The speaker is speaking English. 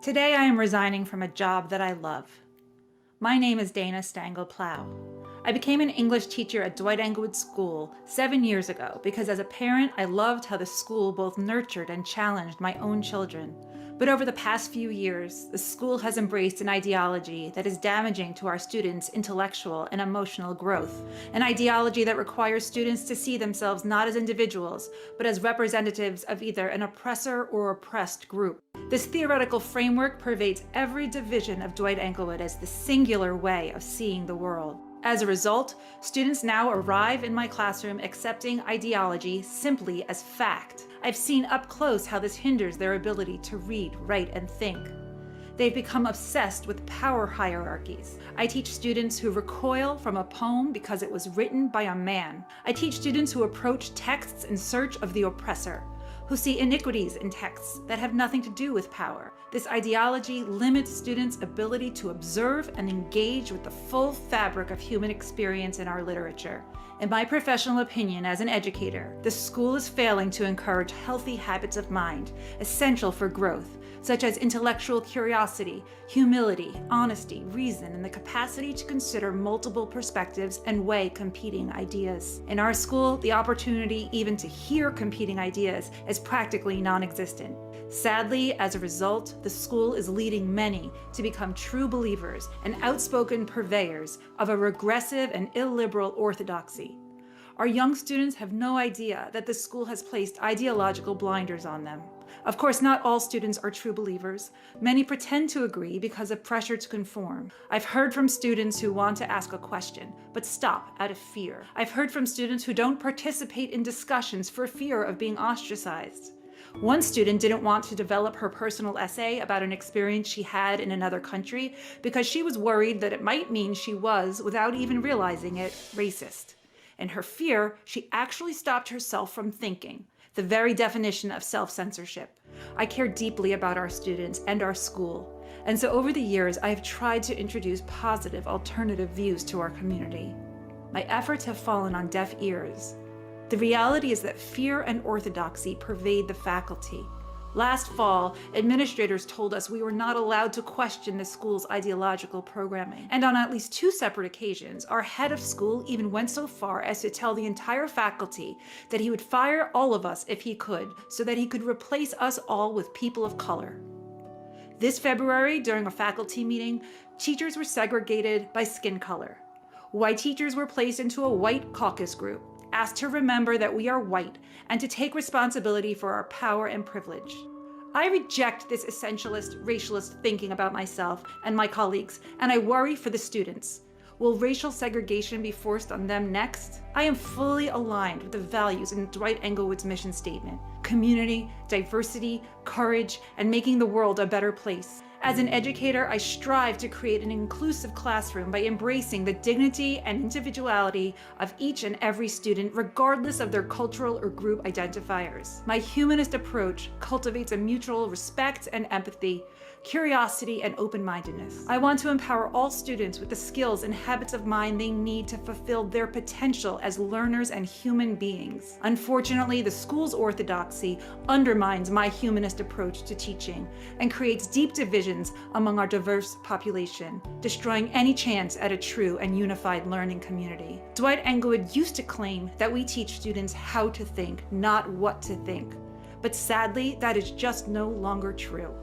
Today I am resigning from a job that I love. My name is Dana Stangl-Plowe. I became an English teacher at Dwight Englewood School 7 years ago because as a parent I loved how the school both nurtured and challenged my own children. But over the past few years, the school has embraced an ideology that is damaging to our students' intellectual and emotional growth, an ideology that requires students to see themselves not as individuals, but as representatives of either an oppressor or oppressed group. This theoretical framework pervades every division of Dwight Englewood as the singular way of seeing the world. As a result, students now arrive in my classroom accepting ideology simply as fact. I've seen up close how this hinders their ability to read, write, and think. They've become obsessed with power hierarchies. I teach students who recoil from a poem because it was written by a man. I teach students who approach texts in search of the oppressor, who see iniquities in texts that have nothing to do with power. This ideology limits students' ability to observe and engage with the full fabric of human experience in our literature. In my professional opinion as an educator, the school is failing to encourage healthy habits of mind, essential for growth, such as intellectual curiosity, humility, honesty, reason, and the capacity to consider multiple perspectives and weigh competing ideas. In our school, the opportunity even to hear competing ideas is practically non-existent. Sadly, as a result, the school is leading many to become true believers and outspoken purveyors of a regressive and illiberal orthodoxy. Our young students have no idea that the school has placed ideological blinders on them. Of course, not all students are true believers. Many pretend to agree because of pressure to conform. I've heard from students who want to ask a question, but stop out of fear. I've heard from students who don't participate in discussions for fear of being ostracized. One student didn't want to develop her personal essay about an experience she had in another country because she was worried that it might mean she was, without even realizing it, racist. In her fear, she actually stopped herself from thinking, the very definition of self-censorship. I care deeply about our students and our school, and so over the years I have tried to introduce positive alternative views to our community. My efforts have fallen on deaf ears. The reality is that fear and orthodoxy pervade the faculty. Last fall, administrators told us we were not allowed to question the school's ideological programming. And on at least 2 separate occasions, our head of school even went so far as to tell the entire faculty that he would fire all of us if he could, so that he could replace us all with people of color. This February, during a faculty meeting, teachers were segregated by skin color. White teachers were placed into a white caucus group, asked to remember that we are white and to take responsibility for our power and privilege. I reject this essentialist, racialist thinking about myself and my colleagues, and I worry for the students. Will racial segregation be forced on them next? I am fully aligned with the values in Dwight Englewood's mission statement: community, diversity, courage, and making the world a better place. As an educator, I strive to create an inclusive classroom by embracing the dignity and individuality of each and every student, regardless of their cultural or group identifiers. My humanist approach cultivates a mutual respect and empathy, curiosity and open-mindedness. I want to empower all students with the skills and habits of mind they need to fulfill their potential as learners and human beings. Unfortunately, the school's orthodoxy undermines my humanist approach to teaching and creates deep divisions among our diverse population, destroying any chance at a true and unified learning community. Dwight Englewood used to claim that we teach students how to think, not what to think. But sadly, that is just no longer true.